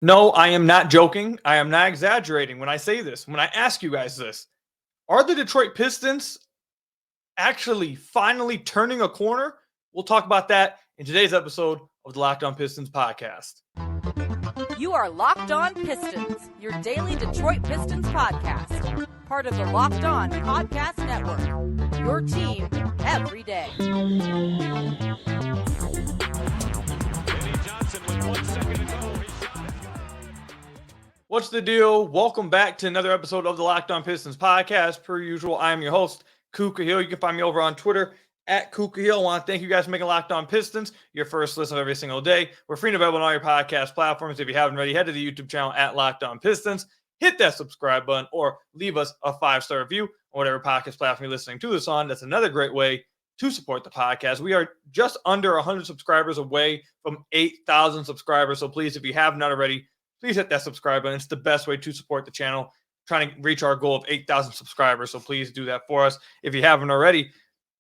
No, I am not joking. I am not exaggerating when I say this. When I ask you guys this, are the Detroit Pistons actually finally turning a corner? We'll talk about that in today's episode of the Locked On Pistons podcast. You are Locked On Pistons, your daily Detroit Pistons podcast. Part of the Locked On Podcast Network. Your team every day. What's the deal? Welcome back to another episode of the Locked On Pistons podcast. Per usual, I am your host, Kuka Hill. You can find me over on Twitter at Kuka Hill. I want to thank you guys for making Locked On Pistons your first listen of every single day. We're free and available on all your podcast platforms. If you haven't already, head to the YouTube channel at Locked On Pistons. Hit that subscribe button or leave us a 5-star review on whatever podcast platform you're listening to this on. That's another great way to support the podcast. We are just under 100 subscribers away from 8,000 subscribers. So please, if you have not already, please hit that subscribe button. It's the best way to support the channel, trying to reach our goal of 8,000 subscribers. So please do that for us if you haven't already.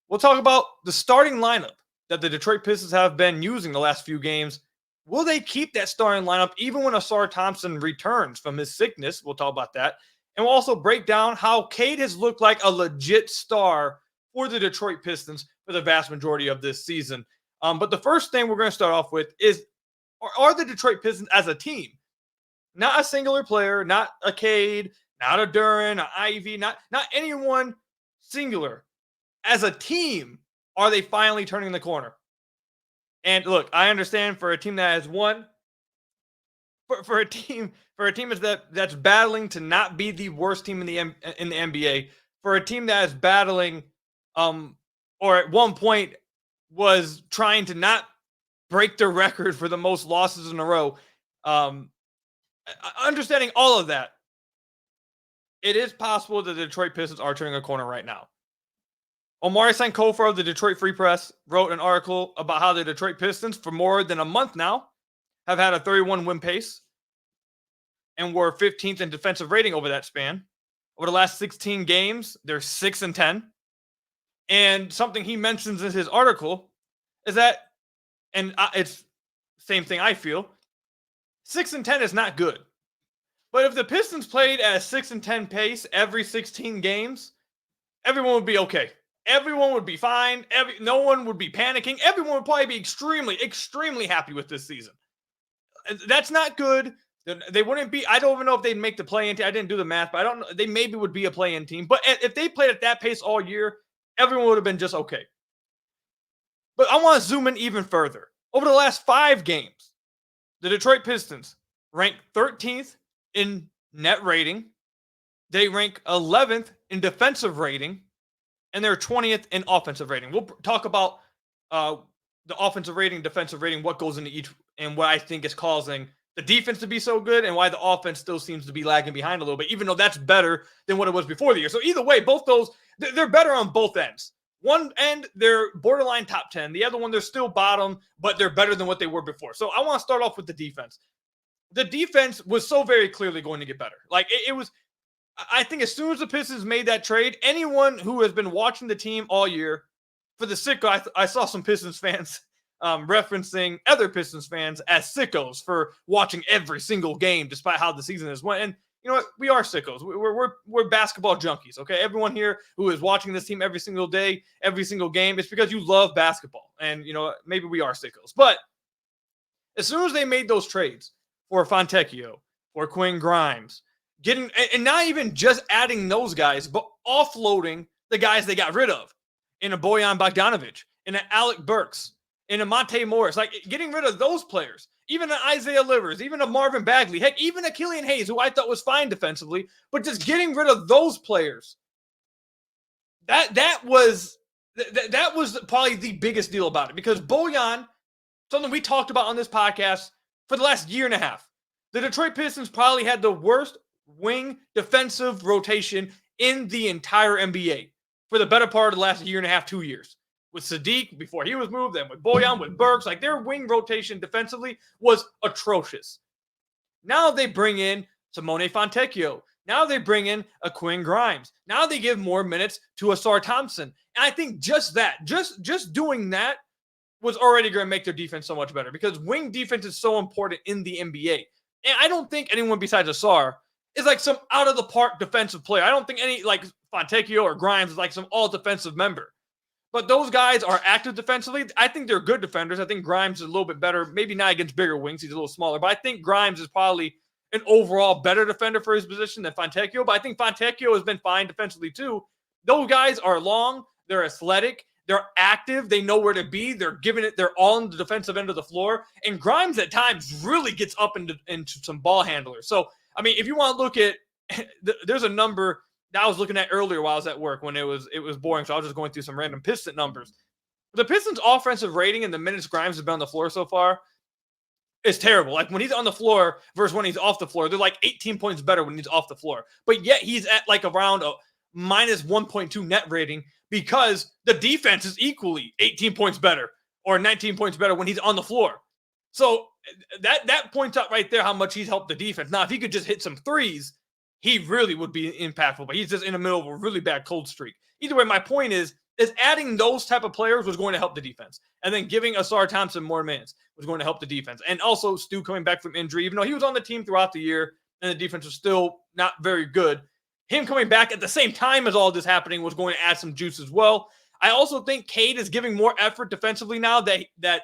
We'll talk about the starting lineup that the Detroit Pistons have been using the last few games. Will they keep that starting lineup even when Ausar Thompson returns from his sickness? We'll talk about that. And we'll also break down how Cade has looked like a legit star for the Detroit Pistons for the vast majority of this season. But the first thing we're going to start off with is, are the Detroit Pistons as a team, not a singular player, not a Cade, not a Duran, an Ivy, not anyone singular, as a team, are they finally turning the corner? And look, I understand for a team that has won, for a team that's battling to not be the worst team in the NBA, for a team that is battling, or at one point was trying to not break their record for the most losses in a row. Understanding all of that, it is possible that the Detroit Pistons are turning a corner right now. Omari Sankofa of the Detroit Free Press wrote an article about how the Detroit Pistons, for more than a month now, have had a 31 win pace and were 15th in defensive rating over that span. Over the last 16 games, they're 6-10. And something he mentions in his article is that, and it's the same thing I feel, 6-10 is not good. But if the Pistons played at a 6-10 pace every 16 games, everyone would be okay. Everyone would be fine. No one would be panicking. Everyone would probably be extremely, extremely happy with this season. That's not good. They wouldn't be. I don't even know if they'd make the play-in team. I didn't do the math, but I don't know. They maybe would be a play-in team. But if they played at that pace all year, everyone would have been just okay. But I want to zoom in even further. Over the last 5 games, the Detroit Pistons rank 13th in net rating. They rank 11th in defensive rating. And they're 20th in offensive rating. We'll talk about the offensive rating, defensive rating, what goes into each, and what I think is causing the defense to be so good and why the offense still seems to be lagging behind a little bit, even though that's better than what it was before the year. So either way, both those, they're better on both ends. One end, they're borderline top 10. The other one, they're still bottom, but they're better than what they were before. So I want to start off with the defense. The defense was so very clearly going to get better. Like it was, I think as soon as the Pistons made that trade, anyone who has been watching the team all year, for the sicko, I saw some Pistons fans referencing other Pistons fans as sickos for watching every single game, despite how the season has went. And you know what? We are sickos. We're basketball junkies. Okay, everyone here who is watching this team every single day, every single game, it's because you love basketball. And you know, maybe we are sickos. But as soon as they made those trades for Fontecchio, for Quinn Grimes, getting, and not even just adding those guys, but offloading the guys they got rid of in a Bojan Bogdanovic, in an Alec Burks, in a Monte Morris, like getting rid of those players, even an Isaiah Livers, even a Marvin Bagley, heck, even a Killian Hayes, who I thought was fine defensively, but just getting rid of those players, that was probably the biggest deal about it, because Bojan, something we talked about on this podcast for the last year and a half, the Detroit Pistons probably had the worst wing defensive rotation in the entire NBA for the better part of the last year and a half, 2 years. With Sadiq before he was moved, then with Bojan, with Burks, like their wing rotation defensively was atrocious. Now they bring in Simone Fontecchio. Now they bring in a Quinn Grimes. Now they give more minutes to Ausar Thompson. And I think just that, just doing that was already going to make their defense so much better, because wing defense is so important in the NBA. And I don't think anyone besides Asar is like some out of the park defensive player. I don't think any like Fontecchio or Grimes is like some all defensive member. But those guys are active defensively. I think they're good defenders. I think Grimes is a little bit better. Maybe not against bigger wings. He's a little smaller. But I think Grimes is probably an overall better defender for his position than Fontecchio. But I think Fontecchio has been fine defensively too. Those guys are long. They're athletic. They're active. They know where to be. They're giving it. They're on the defensive end of the floor. And Grimes at times really gets up into some ball handlers. So, I mean, if you want to look at, there's a number that I was looking at earlier while I was at work when it was boring. So I was just going through some random Piston numbers. The Pistons' offensive rating in the minutes Grimes has been on the floor so far is terrible. Like when he's on the floor versus when he's off the floor, they're like 18 points better when he's off the floor. But yet he's at like around a minus 1.2 net rating because the defense is equally 18 points better or 19 points better when he's on the floor. So that points out right there how much he's helped the defense. Now, if he could just hit some threes, he really would be impactful, but he's just in the middle of a really bad cold streak. Either way, my point is adding those type of players was going to help the defense. And then giving Asar Thompson more minutes was going to help the defense. And also Stu coming back from injury, even though he was on the team throughout the year and the defense was still not very good, him coming back at the same time as all this happening was going to add some juice as well. I also think Cade is giving more effort defensively now that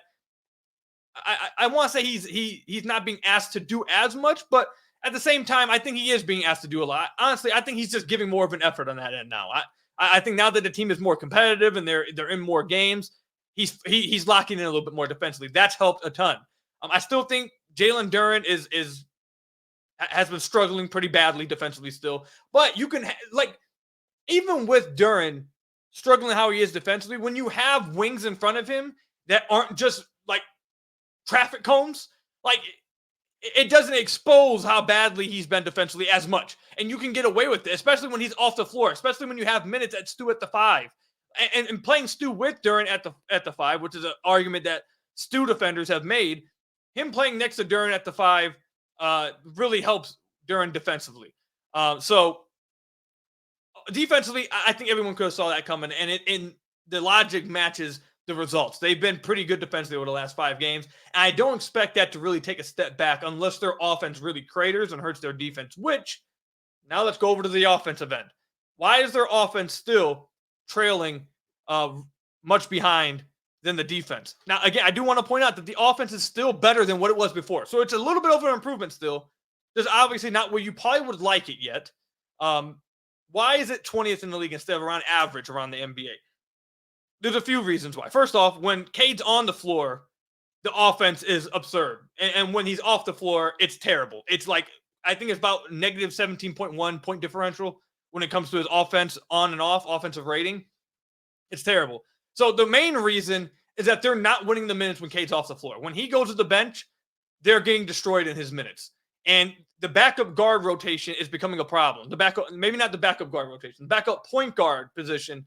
I want to say he's not being asked to do as much, but at the same time, I think he is being asked to do a lot. Honestly, I think he's just giving more of an effort on that end now. I think now that the team is more competitive and they're in more games, he's locking in a little bit more defensively. That's helped a ton. I still think Jalen Duren has been struggling pretty badly defensively still. But you can even with Duren struggling how he is defensively, when you have wings in front of him that aren't just like traffic cones, like it doesn't expose how badly he's been defensively as much. And you can get away with it, especially when he's off the floor, especially when you have minutes at Stu at the 5. And playing Stu with Duren at the 5, which is an argument that Stu defenders have made, him playing next to Duren at the 5 really helps Duren defensively. So defensively, I think everyone could have saw that coming. And the logic matches the results. They've been pretty good defensively over the last 5 games. And I don't expect that to really take a step back unless their offense really craters and hurts their defense, which now let's go over to the offensive end. Why is their offense still trailing much behind than the defense? Now, again, I do want to point out that the offense is still better than what it was before. So it's a little bit of an improvement still. There's obviously not where you probably would like it yet. Why is it 20th in the league instead of around average around the NBA? There's a few reasons why. First off, when Cade's on the floor, the offense is absurd. And when he's off the floor, it's terrible. It's like, I think it's about negative 17.1 point differential when it comes to his offense on and off offensive rating. It's terrible. So the main reason is that they're not winning the minutes when Cade's off the floor. When he goes to the bench, they're getting destroyed in his minutes. And the backup guard rotation is becoming a problem. The backup, maybe not the backup guard rotation, the backup point guard position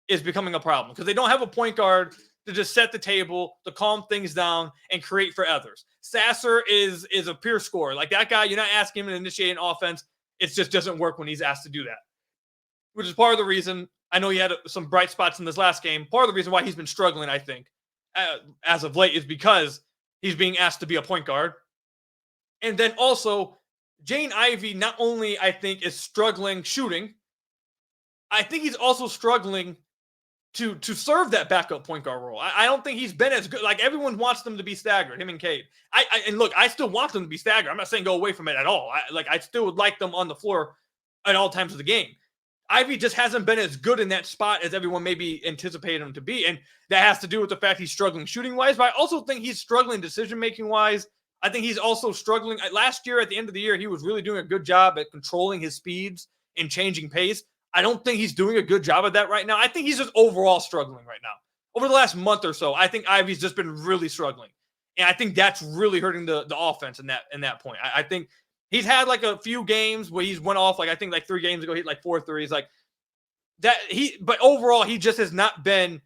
is becoming a problem because they don't have a point guard to just set the table, to calm things down, and create for others. Sasser is a pure scorer. Like that guy, you're not asking him to initiate an offense. It just doesn't work when he's asked to do that, which is part of the reason. I know he had some bright spots in this last game. Part of the reason why he's been struggling, I think, as of late is because he's being asked to be a point guard. And then also, Jane Ivey not only, I think, is struggling shooting, I think he's also struggling to serve that backup point guard role. I don't think he's been as good. Like everyone wants them to be staggered, him and Cade. And look, I still want them to be staggered. I'm not saying go away from it at all. I still would like them on the floor at all times of the game. Ivy just hasn't been as good in that spot as everyone maybe anticipated him to be. And that has to do with the fact he's struggling shooting wise, but I also think he's struggling decision-making wise. I think he's also struggling. Last year, at the end of the year, he was really doing a good job at controlling his speeds and changing pace. I don't think he's doing a good job of that right now. I think he's just overall struggling right now. Over the last month or so, I think Ivy's just been really struggling. And I think that's really hurting the offense in that point. I think he's had like a few games where he's went off, like I think like 3 games ago, he hit like 4 threes. Like that but overall, he just has not been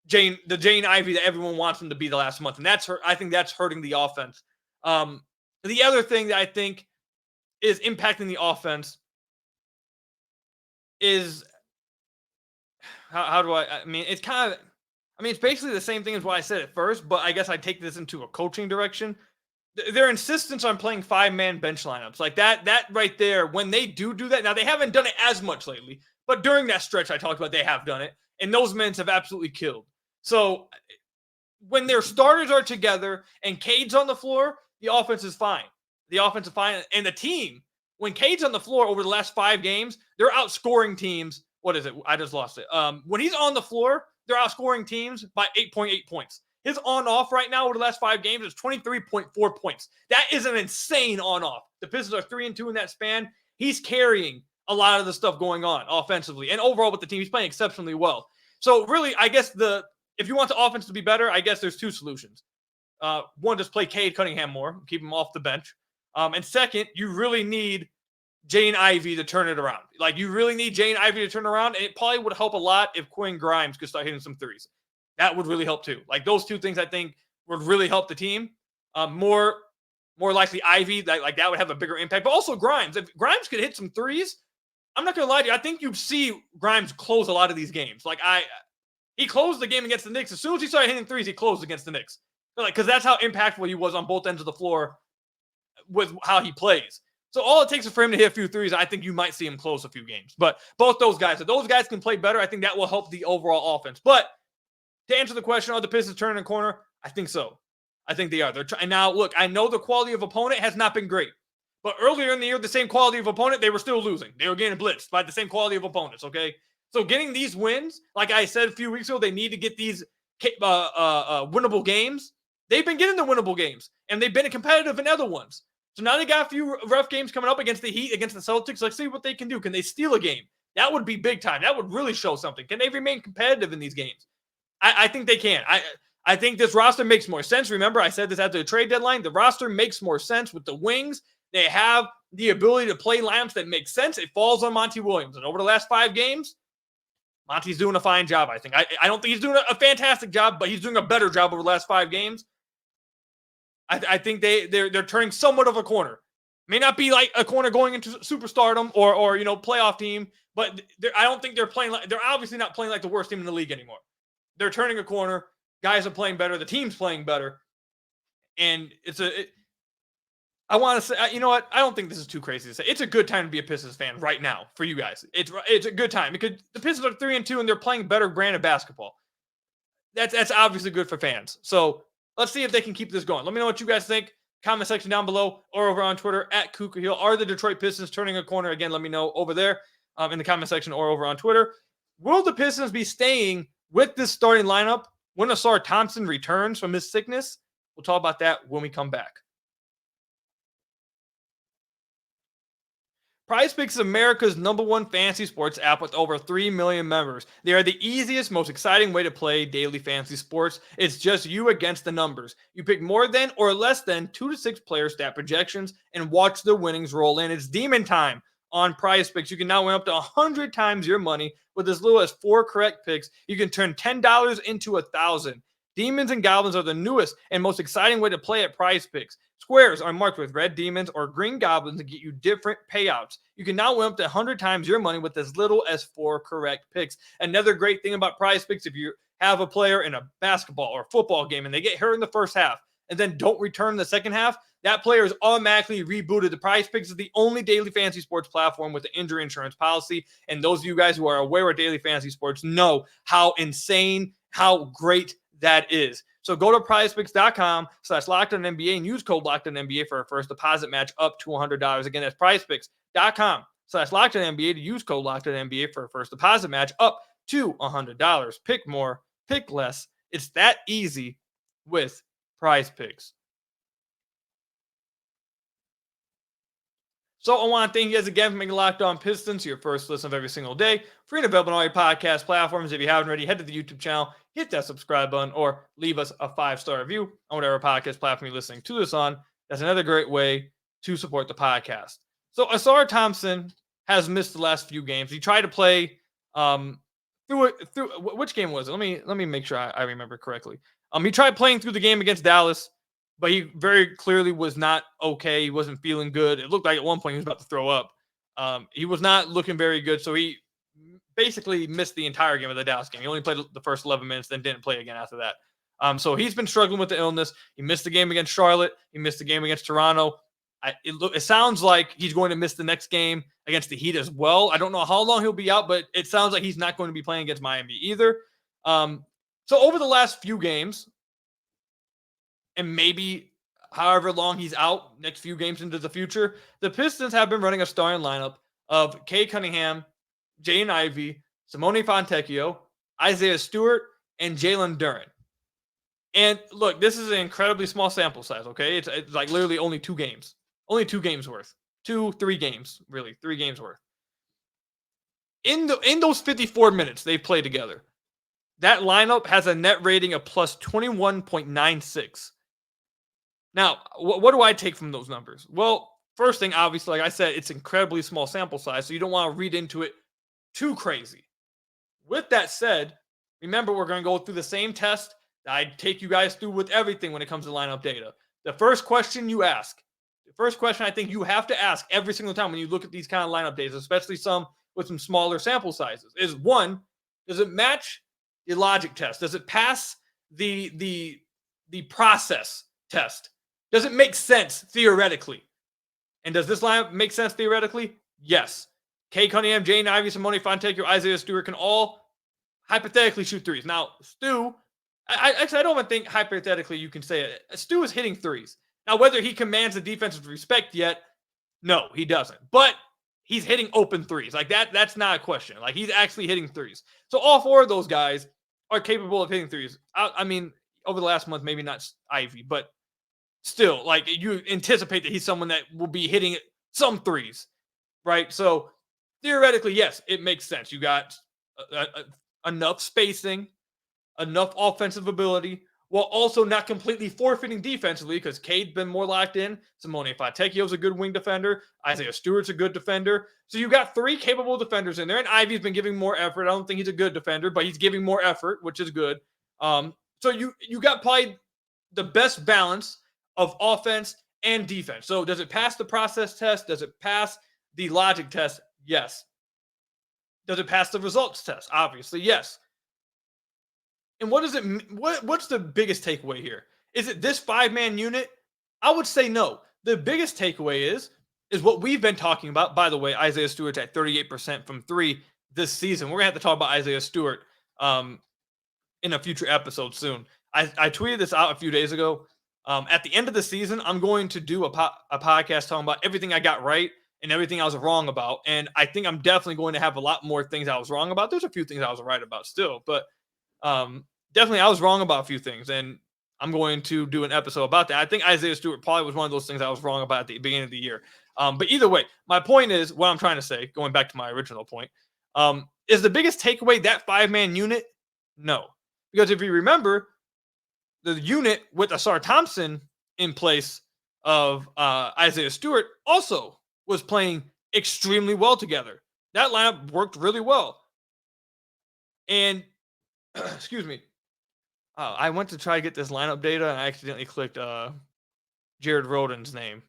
the Jane Ivey that everyone wants him to be the last month. And I think that's hurting the offense. The other thing that I think is impacting the offense is how do I mean, it's kind of, it's basically the same thing as what I said at first, but I guess I take this into a coaching direction. their insistence on playing 5-man bench lineups like that right there, when they do that, now they haven't done it as much lately, but during that stretch I talked about, they have done it, and those minutes have absolutely killed. So when their starters are together and Cade's on the floor, the offense is fine. The offense is fine, and the team, when Cade's on the floor over the last 5 games, they're outscoring teams. What is it? I just lost it. When he's on the floor, they're outscoring teams by 8.8 points. His on-off right now over the last 5 games is 23.4 points. That is an insane on-off. The Pistons are 3-2 in that span. He's carrying a lot of the stuff going on offensively, and overall with the team, he's playing exceptionally well. So really, I guess if you want the offense to be better, I guess there's 2 solutions. One, just play Cade Cunningham more, keep him off the bench. And second, you really need Jaden Ivey to turn it around. Like, you really need Jaden Ivey to turn around, and it probably would help a lot if Quinn Grimes could start hitting some threes. That would really help too. Like, those 2 things I think would really help the team. More likely Ivey, that would have a bigger impact. But also Grimes. If Grimes could hit some threes, I'm not going to lie to you, I think you'd see Grimes close a lot of these games. Like, he closed the game against the Knicks. As soon as he started hitting threes, he closed against the Knicks. Because that's how impactful he was on both ends of the floor with how he plays. So all it takes is for him to hit a few threes. I think you might see him close a few games. But both those guys, if those guys can play better, I think that will help the overall offense. But to answer the question, are the Pistons turning a corner? I think so. I think they are. They're trying. Now, look, I know the quality of opponent has not been great. But earlier in the year, the same quality of opponent, they were still losing. They were getting blitzed by the same quality of opponents, okay? So getting these wins, like I said a few weeks ago, they need to get these winnable games. They've been getting the winnable games, and they've been competitive in other ones. So now they got a few rough games coming up against the Heat, against the Celtics. Let's see what they can do. Can they steal a game? That would be big time. That would really show something. Can they remain competitive in these games? I think they can. I think this roster makes more sense. Remember, I said this after the trade deadline. The roster makes more sense with the wings. They have the ability to play lineups that make sense. It falls on Monty Williams. And over the last 5 games, Monty's doing a fine job, I think. I don't think he's doing a fantastic job, but he's doing a better job over the last 5 games. I think they're turning somewhat of a corner. May not be like a corner going into superstardom or playoff team, but I don't think they're playing like, they're obviously not playing like the worst team in the league anymore. They're turning a corner. Guys are playing better. The team's playing better. And I want to say, you know what? I don't think this is too crazy to say. It's a good time to be a Pistons fan right now for you guys. It's a good time because the Pistons are 3-2 and they're playing better brand of basketball. That's obviously good for fans. So let's see if they can keep this going. Let me know what you guys think. Comment section down below or over on Twitter at KukaHill. Are the Detroit Pistons turning a corner? Again, let me know over there in the comment section or over on Twitter. Will the Pistons be staying with this starting lineup when Ausar Thompson returns from his sickness? We'll talk about that when we come back. PrizePicks is America's #1 fantasy sports app with over 3 million members. They are the easiest, most exciting way to play daily fantasy sports. It's just you against the numbers. You pick more than or less than 2 to 6 player stat projections and watch the winnings roll in. It's demon time on PrizePicks. You can now win up to 100 times your money with as little as 4 correct picks. You can turn $10 into $1,000. Demons and goblins are the newest and most exciting way to play at PrizePicks. Squares are marked with red demons or green goblins to get you different payouts. You can now win up to 100 times your money with as little as 4 correct picks. Another great thing about PrizePicks, if you have a player in a basketball or football game and they get hurt in the first half and then don't return the second half, that player is automatically rebooted. The PrizePicks is the only daily fantasy sports platform with an injury insurance policy. And those of you guys who are aware of daily fantasy sports know how insane, how great that is. So go to prizepicks.com/LockedOnNBA and use code LockedOnNBA for a first deposit match up to $100. Again, that's prizepicks.com/LockedOnNBA to use code LockedOnNBA for a first deposit match up to $100. Pick more, pick less. It's that easy with PrizePicks. So I want to thank you guys again for making Locked On Pistons your first listen of every single day. Free and available on all your podcast platforms. If you haven't already, head to the YouTube channel, hit that subscribe button, or leave us a 5-star review on whatever podcast platform you're listening to this on. That's another great way to support the podcast. So Ausar Thompson has missed the last few games. He tried to play through which game was it? Let me make sure I remember correctly. He tried playing through the game against Dallas, but he very clearly was not okay. He wasn't feeling good. It looked like at one point he was about to throw up. He was not looking very good, so he basically missed the entire game of the Dallas game. He only played the first 11 minutes, then didn't play again after that. So he's been struggling with the illness. He missed the game against Charlotte. He missed the game against Toronto. It sounds like he's going to miss the next game against the Heat as well. I don't know how long he'll be out, but it sounds like he's not going to be playing against Miami either. So over the last few games, and maybe however long he's out, next few games into the future, the Pistons have been running a starting lineup of Cade Cunningham, Jaden Ivey, Simone Fontecchio, Isaiah Stewart, and Jalen Duren. And look, this is an incredibly small sample size, okay? It's like literally only 2 games. Only 2 games worth. 3 games, really. 3 games worth. In those 54 minutes they've played together, that lineup has a net rating of plus 21.96. Now, what do I take from those numbers? Well, first thing, obviously, like I said, it's incredibly small sample size, so you don't want to read into it too crazy. With that said, remember, we're going to go through the same test that I take you guys through with everything when it comes to lineup data. The first question you ask, the first question I think you have to ask every single time when you look at these kind of lineup data, especially some with some smaller sample sizes, is one, does it match the logic test? Does it pass the process test? Does it make sense theoretically? And does this lineup make sense theoretically? Yes. Cade Cunningham, Jaden Ivey, Simone Fontecchio, Isaiah Stewart can all hypothetically shoot threes. Now, Stu, I don't even think hypothetically you can say it. Stu is hitting threes. Now, whether he commands the defensive respect yet, no, he doesn't. But he's hitting open threes. Like that's not a question. Like he's actually hitting threes. So all 4 of those guys are capable of hitting threes. I mean, over the last month, maybe not Ivy, but still, like you anticipate that he's someone that will be hitting some threes, right? So theoretically, yes, it makes sense. You got enough spacing, enough offensive ability, while also not completely forfeiting defensively because Cade's been more locked in. Simone Fontecchio's a good wing defender. Isaiah Stewart's a good defender. So you got 3 capable defenders in there, and Ivy's been giving more effort. I don't think he's a good defender, but he's giving more effort, which is good. So you got probably the best balance of offense and defense. So does it pass the process test? Does it pass the logic test? Yes. Does it pass the results test? Obviously, yes. And what does it? What's the biggest takeaway here? Is it this 5-man unit? I would say no. The biggest takeaway is what we've been talking about. By the way, Isaiah Stewart's at 38% from 3 this season. We're gonna have to talk about Isaiah Stewart in a future episode soon. I tweeted this out a few days ago. At the end of the season, I'm going to do a podcast talking about everything I got right and everything I was wrong about. And I think I'm definitely going to have a lot more things I was wrong about. There's a few things I was right about still, but definitely I was wrong about a few things. And I'm going to do an episode about that. I think Isaiah Stewart probably was one of those things I was wrong about at the beginning of the year. But either way, my point is what I'm trying to say, going back to my original point, is the biggest takeaway that 5-man unit? No. Because if you remember, the unit with Asar Thompson in place of Isaiah Stewart also was playing extremely well together. That lineup worked really well. And, excuse me, I went to try to get this lineup data and I accidentally clicked Jared Roden's name.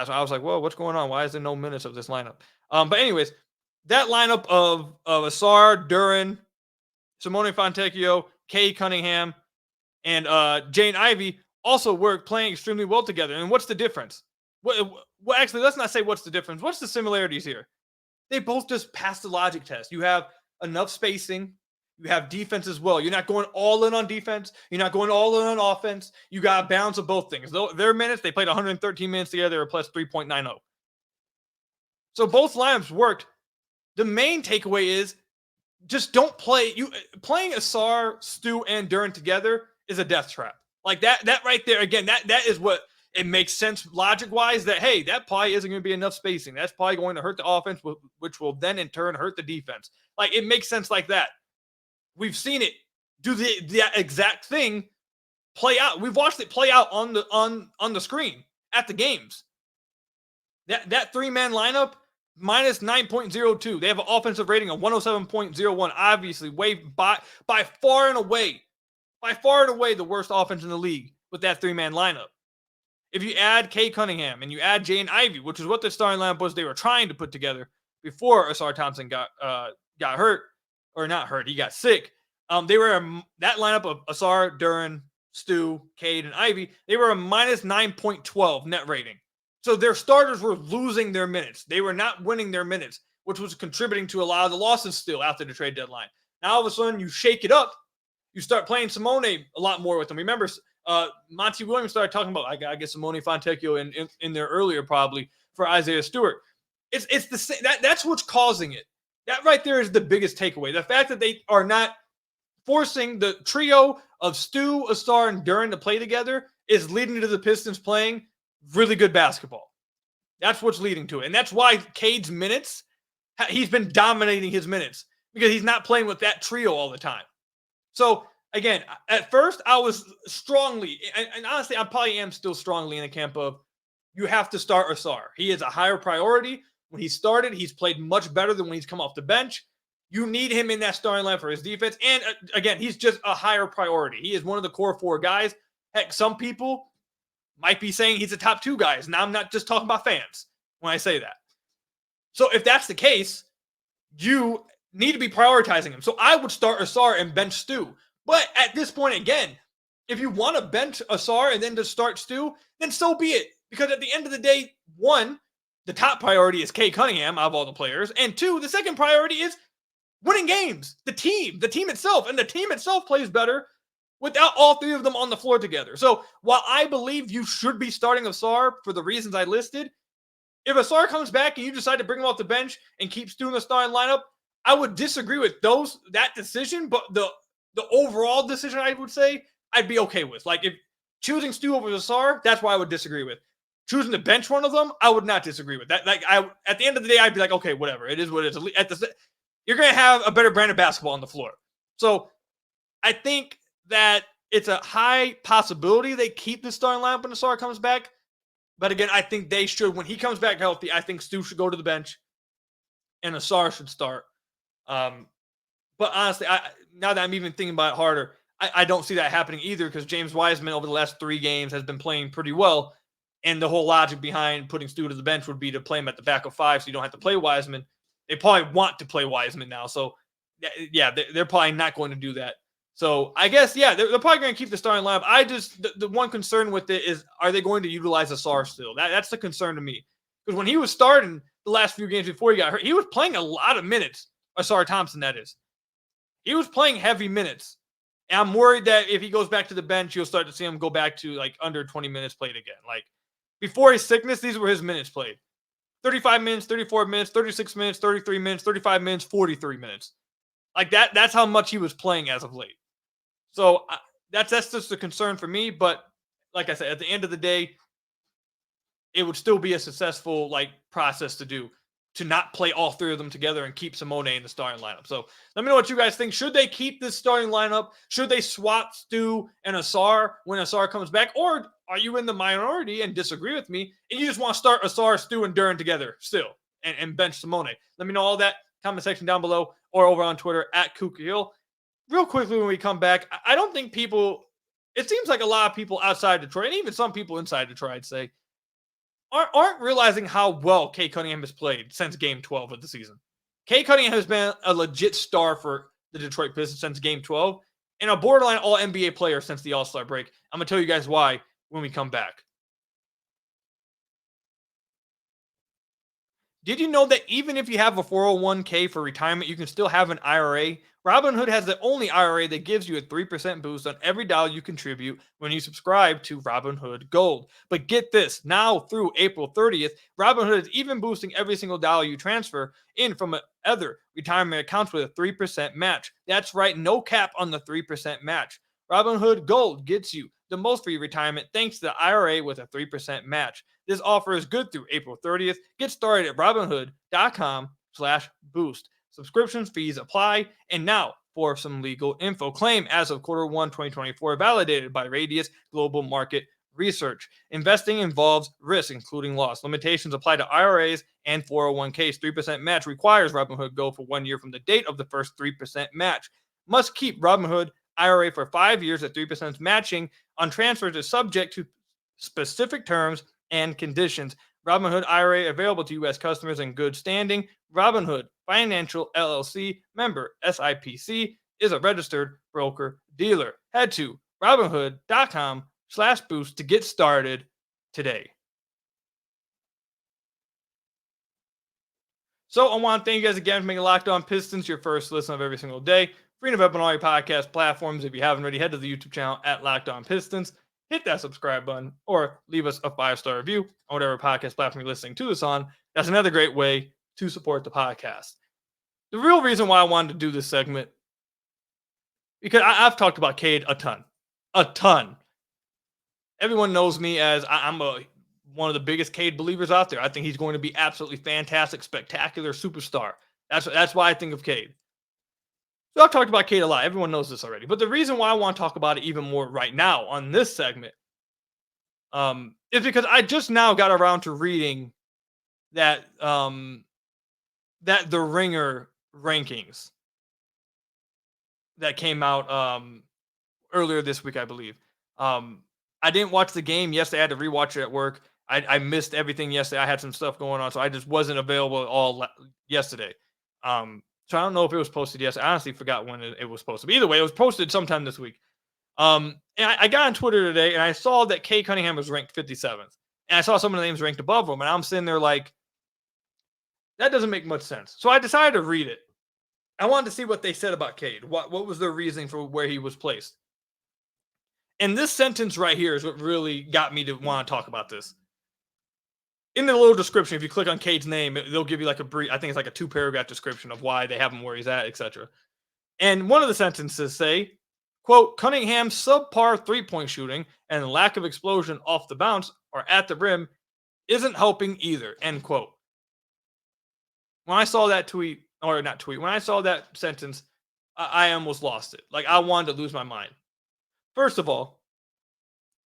So I was like, whoa, what's going on? Why is there no minutes of this lineup? But anyways, that lineup of Asar, Duren, Simone Fontecchio, Cade Cunningham, and Jaden Ivey also worked playing extremely well together. And what's the difference? Well, actually, let's not say what's the difference. What's the similarities here? They both just passed the logic test. You have enough spacing. You have defense as well. You're not going all in on defense. You're not going all in on offense. You got a balance of both things. Their minutes, they played 113 minutes together. They were plus 3.90. So both lineups worked. The main takeaway is just don't play. Playing Asar, Stu, and Duren together is a death trap. Like that right there, again, that is what it makes sense logic-wise that, hey, that probably isn't going to be enough spacing. That's probably going to hurt the offense, which will then in turn hurt the defense. Like, it makes sense like that. We've seen it do that exact thing play out. We've watched it play out on the screen at the games. That 3-man lineup, minus 9.02. They have an offensive rating of 107.01. Obviously, by far and away the worst offense in the league with that 3-man lineup. If you add Cade Cunningham and you add Jaden Ivey, which is what the starting lineup was they were trying to put together before Asar Thompson got hurt, or not hurt, he got sick. They were that lineup of Asar, Duren, Stu, Cade, and Ivy, they were a minus 9.12 net rating. So their starters were losing their minutes. They were not winning their minutes, which was contributing to a lot of the losses still after the trade deadline. Now, all of a sudden, you shake it up. You start playing Simone a lot more with them. Remember, Monty Williams started talking about, I guess, Simone Fontecchio in there earlier probably for Isaiah Stewart. It's the same. That's what's causing it. That right there is the biggest takeaway. The fact that they are not forcing the trio of Stu, Ausar, and Duren to play together is leading to the Pistons playing really good basketball. That's what's leading to it. And that's why Cade's minutes, he's been dominating his minutes because he's not playing with that trio all the time. So, again, at first I was strongly, and honestly, I probably am still strongly in the camp of you have to start Ausar. He is a higher priority. When he started, he's played much better than when he's come off the bench. You need him in that starting line for his defense. And again, he's just a higher priority. He is one of the core 4 guys. Heck, some people might be saying he's a top 2 guy. Now, I'm not just talking about fans when I say that. So if that's the case, you need to be prioritizing him. So I would start Ausar and bench Stu. But at this point, again, if you want to bench Ausar and then just start Stu, then so be it. Because at the end of the day, 1, the top priority is Cade Cunningham out of all the players. And 2, the second priority is winning games. The team itself. And the team itself plays better without all 3 of them on the floor together. So while I believe you should be starting Ausar for the reasons I listed, if Ausar comes back and you decide to bring him off the bench and keep Stu in the starting lineup, I would disagree with that decision. But the overall decision, I would say, I'd be okay with. Like, if choosing Stu over Ausar, that's why I would disagree with. Choosing to bench one of them, I would not disagree with that. Like, at the end of the day, I'd be like, okay, whatever. It is what it is. You're going to have a better brand of basketball on the floor. So I think that it's a high possibility they keep the starting lineup when Ausar comes back. But again, I think they should. When he comes back healthy, I think Stu should go to the bench and Ausar should start. But honestly, now that I'm even thinking about it harder, I don't see that happening either because James Wiseman over the last 3 games has been playing pretty well. And the whole logic behind putting Stu to the bench would be to play him at the back of 5 so you don't have to play Wiseman. They probably want to play Wiseman now. So, yeah, they're probably not going to do that. So, I guess, yeah, they're probably going to keep the starting lineup. The one concern with it is, are they going to utilize Ausar still? That's the concern to me. Because when he was starting the last few games before he got hurt, he was playing a lot of minutes. Ausar Thompson, that is. He was playing heavy minutes. And I'm worried that if he goes back to the bench, you'll start to see him go back to, like, under 20 minutes played again. Like, before his sickness, these were his minutes played. 35 minutes, 34 minutes, 36 minutes, 33 minutes, 35 minutes, 43 minutes. Like that's how much he was playing as of late. So that's just a concern for me. But like I said, at the end of the day, it would still be a successful process to do to not play all 3 of them together and keep Simone in the starting lineup. So let me know what you guys think. Should they keep this starting lineup? Should they swap Stu and Ausar when Ausar comes back? Or are you in the minority and disagree with me and you just want to start Ausar, Stu, and Duren together still and bench Simone? Let me know all that. Comment section down below or over on Twitter at Kuka Hill. Real quickly when we come back, I don't think it seems like a lot of people outside Detroit and even some people inside Detroit, I'd say, aren't realizing how well Cade Cunningham has played since Game 12 of the season. Cade Cunningham has been a legit star for the Detroit Pistons since Game 12 and a borderline All-NBA player since the All-Star break. I'm going to tell you guys why when we come back. Did you know that even if you have a 401k for retirement, you can still have an IRA? Robinhood has the only IRA that gives you a 3% boost on every dollar you contribute when you subscribe to Robinhood Gold. But get this, now through April 30th, Robinhood is even boosting every single dollar you transfer in from other retirement accounts with a 3% match. That's right, no cap on the 3% match. Robinhood Gold gets you the most for your retirement thanks to the IRA with a 3% match. This offer is good through April 30th. Get started at Robinhood.com/boost. Subscription fees apply. And now for some legal info. Claim as of Q1 2024, validated by Radius Global Market Research. Investing involves risk, including loss. Limitations apply to IRAs and 401ks. 3% match requires Robinhood Go for 1 year from the date of the first 3% match. Must keep Robinhood IRA for 5 years at 3% matching on transfers is subject to specific terms and conditions. Robinhood IRA available to U.S. customers in good standing. Robinhood Financial LLC member SIPC is a registered broker dealer. Head to Robinhood.com/boost to get started today. So I want to thank you guys again for making Locked On Pistons your first listen of every single day. Free and available on all your podcast platforms. If you haven't already, head to the YouTube channel at Locked On Pistons. Hit that subscribe button or leave us a 5-star review on whatever podcast platform you're listening to this on. That's another great way to support the podcast. The real reason why I wanted to do this segment, because I've talked about Cade a ton. Everyone knows me as I'm one of the biggest Cade believers out there. I think he's going to be absolutely fantastic, spectacular superstar. That's why I think of Cade. So I've talked about Cade a lot. Everyone knows this already. But the reason why I want to talk about it even more right now on this segment is because I just now got around to reading that the Ringer rankings that came out earlier this week, I believe. I didn't watch the game yesterday. I had to rewatch it at work. I missed everything yesterday. I had some stuff going on, so I just wasn't available all yesterday. So I don't know if it was posted yesterday. I honestly forgot when it was posted. But either way, it was posted sometime this week. And I got on Twitter today, and I saw that Cade Cunningham was ranked 57th. And I saw some of the names ranked above him, and I'm sitting there like, that doesn't make much sense. So I decided to read it. I wanted to see what they said about Cade. What was their reasoning for where he was placed? And this sentence right here is what really got me to want to talk about this. In the little description, if you click on Cade's name, they'll give you like a brief, I think it's like a 2-paragraph description of why they have him where he's at, etc. And one of the sentences say, quote, Cunningham's subpar three-point shooting and lack of explosion off the bounce or at the rim isn't helping either, end quote. When I saw that tweet, or not tweet, when I saw that sentence, I almost lost it. Like, I wanted to lose my mind. First of all,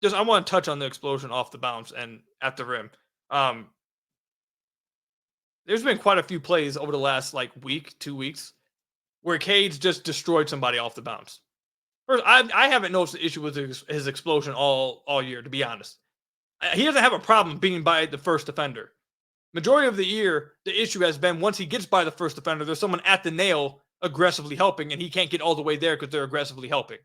just I want to touch on the explosion off the bounce and at the rim. There's been quite a few plays over the last week, 2 weeks, where Cade's just destroyed somebody off the bounce. First, I haven't noticed the issue with his explosion all year, to be honest. He doesn't have a problem being by the first defender. Majority of the year, the issue has been once he gets by the first defender, there's someone at the nail aggressively helping, and he can't get all the way there because they're aggressively helping.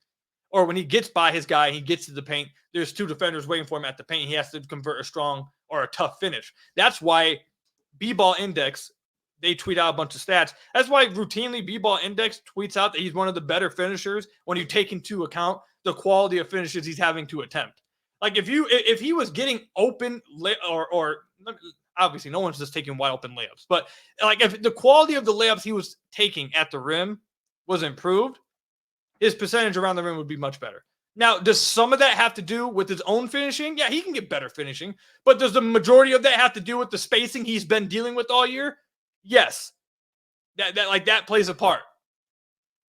Or when he gets by his guy and he gets to the paint, there's two defenders waiting for him at the paint. He has to convert a strong or a tough finish. That's why B-Ball Index, they tweet out a bunch of stats. That's why routinely B-Ball Index tweets out that he's one of the better finishers when you take into account the quality of finishes he's having to attempt. Like if he was getting open or obviously no one's just taking wide open layups, but like if the quality of the layups he was taking at the rim was improved, his percentage around the rim would be much better. Now, does some of that have to do with his own finishing? Yeah, he can get better finishing. But does the majority of that have to do with the spacing he's been dealing with all year? Yes. That plays a part.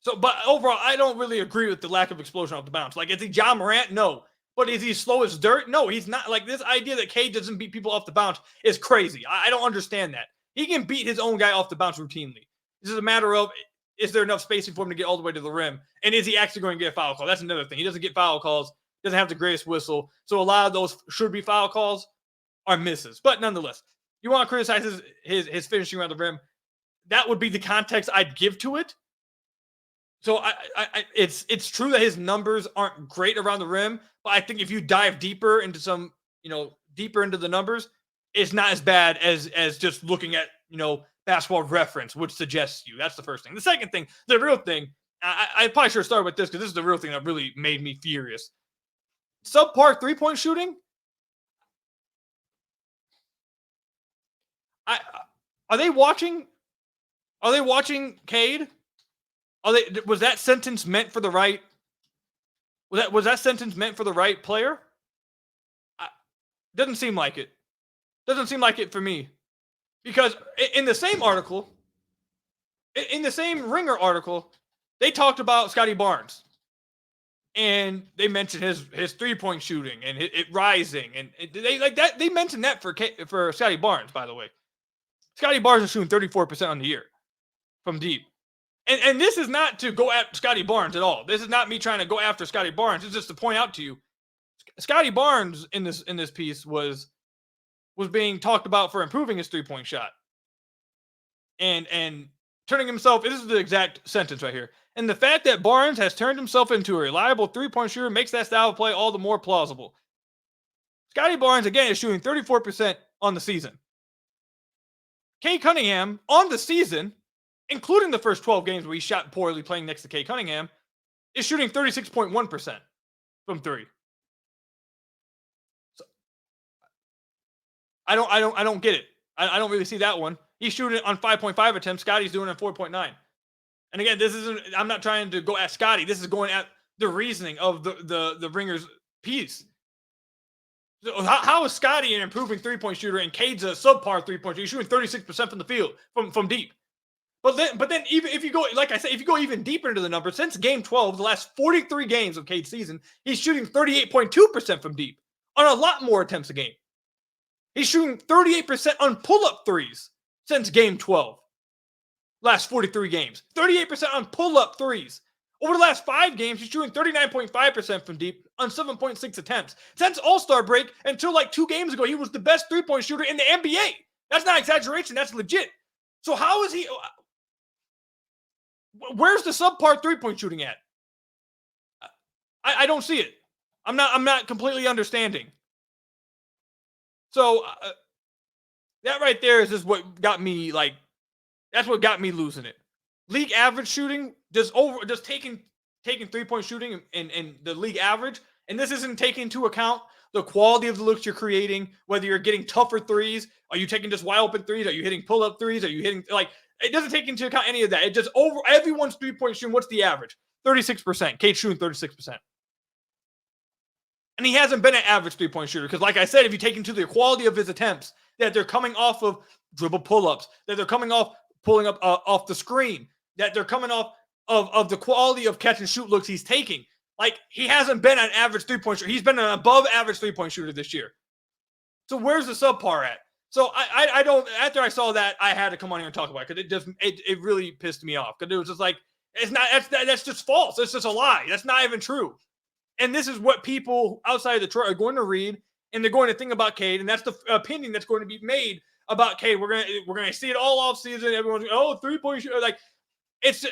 So, but overall, I don't really agree with the lack of explosion off the bounce. Like, is he John Morant? No. But is he slow as dirt? No, he's not. Like, this idea that Cade doesn't beat people off the bounce is crazy. I don't understand that. He can beat his own guy off the bounce routinely. This is a matter of, is there enough spacing for him to get all the way to the rim? And is he actually going to get a foul call? That's another thing. He doesn't get foul calls, doesn't have the greatest whistle. So a lot of those should-be foul calls are misses. But nonetheless, you want to criticize his finishing around the rim, that would be the context I'd give to it. So it's true that his numbers aren't great around the rim, but I think if you dive deeper into deeper into the numbers, it's not as bad as just looking at, Basketball Reference, which suggests you. That's the first thing. The second thing, the real thing, I probably should have started with this because this is the real thing that really made me furious. Subpar three-point shooting? Are they watching? Are they watching Cade? Was that sentence meant for the right? Was that sentence meant for the right player? Doesn't seem like it. Doesn't seem like it for me. Because in the same article, in the same Ringer article, they talked about Scotty Barnes. And they mentioned his three-point shooting and it rising. And they mentioned that for Scotty Barnes, by the way. Scotty Barnes is shooting 34% on the year from deep. And this is not to go at Scotty Barnes at all. This is not me trying to go after Scotty Barnes. It's just to point out to you, Scotty Barnes in this piece was being talked about for improving his three-point shot. And turning himself, this is the exact sentence right here, And the fact that Barnes has turned himself into a reliable three-point shooter makes that style of play all the more plausible. Scotty Barnes, again, is shooting 34% on the season. Cade Cunningham, on the season, including the first 12 games where he shot poorly playing next to Cade Cunningham, is shooting 36.1% from three. So, I don't get it. I don't really see that one. He's shooting on 5.5 attempts. Scotty's doing it on 4.9. And again, this isn't. I'm not trying to go at Scotty. This is going at the reasoning of the Ringer's piece. So how is Scotty an improving three-point shooter and Cade's a subpar three-point shooter? He's shooting 36% from the field from deep. But then even if you go, like I said, if you go even deeper into the numbers, since game 12, the last 43 games of Cade's season, he's shooting 38.2% from deep on a lot more attempts a game. He's shooting 38% on pull-up threes since game 12. Last 43 games. 38% on pull-up threes. Over the last 5 games, he's shooting 39.5% from deep on 7.6 attempts. Since All-Star break until like 2 games ago, he was the best three-point shooter in the NBA. That's not exaggeration. That's legit. So how is he... Where's the subpar three-point shooting at? I don't see it. I'm not completely understanding. So that right there is just what got me like. That's what got me losing it. League average shooting, just taking three-point shooting and the league average, and this isn't taking into account the quality of the looks you're creating, whether you're getting tougher threes, are you taking just wide open threes, are you hitting pull-up threes, are you hitting like it doesn't take into account any of that. It just over everyone's three-point shooting. What's the average? 36%. Cade shooting 36%. And he hasn't been an average three-point shooter because, like I said, if you take into the quality of his attempts, that they're coming off of dribble pull-ups, that they're coming off pulling up off the screen, that they're coming off of the quality of catch and shoot looks he's taking. Like, he hasn't been an average three-point shooter. He's been an above-average three-point shooter this year. So where's the subpar at? So I don't. After I saw that, I had to come on here and talk about it because it really pissed me off because it was just like it's not. That's just false. It's just a lie. That's not even true. And this is what people outside of Detroit are going to read, and they're going to think about Cade, and that's the opinion that's going to be made about Cade. We're gonna see it all off season. Everyone's going, 3-point shooter. Like it's.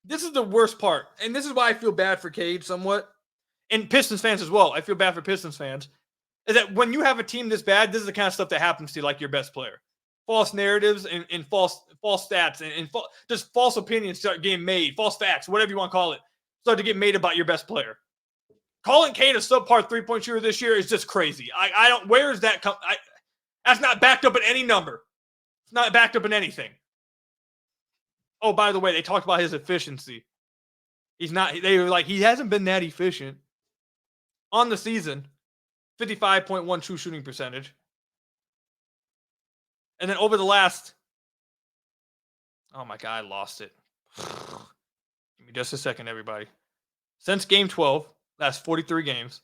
This is the worst part, and this is why I feel bad for Cade somewhat, and Pistons fans as well. I feel bad for Pistons fans. Is that when you have a team this bad, this is the kind of stuff that happens to like your best player. False narratives and false stats and just false opinions start getting made. False facts, whatever you want to call it, start to get made about your best player. Calling Cade a subpar three-point shooter this year is just crazy. I don't. Where is that come? That's not backed up in any number. It's not backed up in anything. Oh, by the way, they talked about his efficiency. He's not. They were like he hasn't been that efficient on the season. 55.1 true shooting percentage. And then over the last... Oh my God, I lost it. Give me just a second, everybody. Since game 12, last 43 games,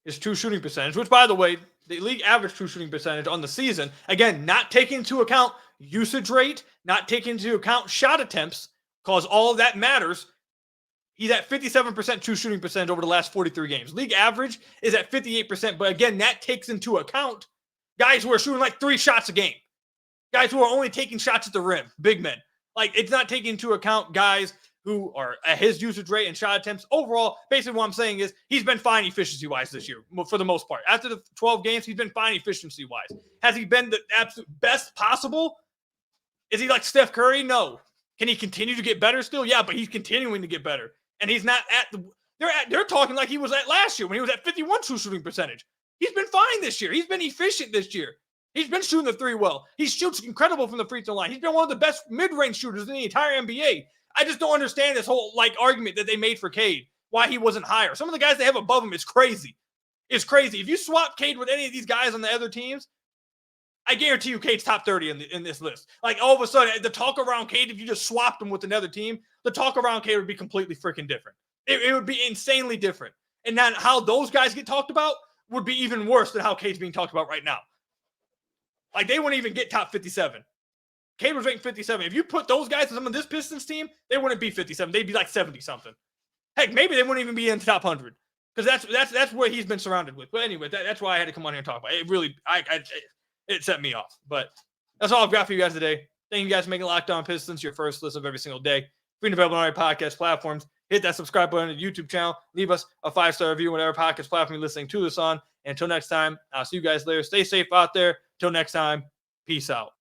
his true shooting percentage, which, by the way, the league average true shooting percentage on the season, again, not taking into account usage rate, not taking into account shot attempts, because all of that matters. He's at 57% true shooting percentage over the last 43 games. League average is at 58%, but again, that takes into account guys who are shooting like 3 shots a game. Guys who are only taking shots at the rim, big men. Like, it's not taking into account guys who are at his usage rate and shot attempts. Overall, basically what I'm saying is he's been fine efficiency-wise this year, for the most part. After the 12 games, he's been fine efficiency-wise. Has he been the absolute best possible? Is he like Steph Curry? No. Can he continue to get better still? Yeah, but he's continuing to get better. And he's not at the they're talking like he was at last year when he was at 51 true shooting percentage. He's been fine this year. He's been efficient this year. He's been shooting the 3 well. He shoots incredible from the free throw line. He's been one of the best mid-range shooters in the entire NBA. I just don't understand this whole argument that they made for Cade, why he wasn't higher. Some of the guys they have above him is crazy. It's crazy. If you swap Cade with any of these guys on the other teams, I guarantee you Cade's top 30 in this list. Like, all of a sudden, the talk around Cade, if you just swapped him with another team, the talk around Cade would be completely freaking different. It would be insanely different. And then how those guys get talked about would be even worse than how Cade's being talked about right now. Like, they wouldn't even get top 57. Cade was ranked 57. If you put those guys in some of this Pistons team, they wouldn't be 57. They'd be like 70-something. Heck, maybe they wouldn't even be in the top 100. Because that's where he's been surrounded with. But anyway, that's why I had to come on here and talk about it. It really, it set me off. But that's all I've got for you guys today. Thank you guys for making Locked On Pistons your first listen of every single day. Free and available on our podcast platforms. Hit that subscribe button on the YouTube channel. Leave us a 5-star review, whatever podcast platform you're listening to this on. And until next time, I'll see you guys later. Stay safe out there. Till next time, peace out.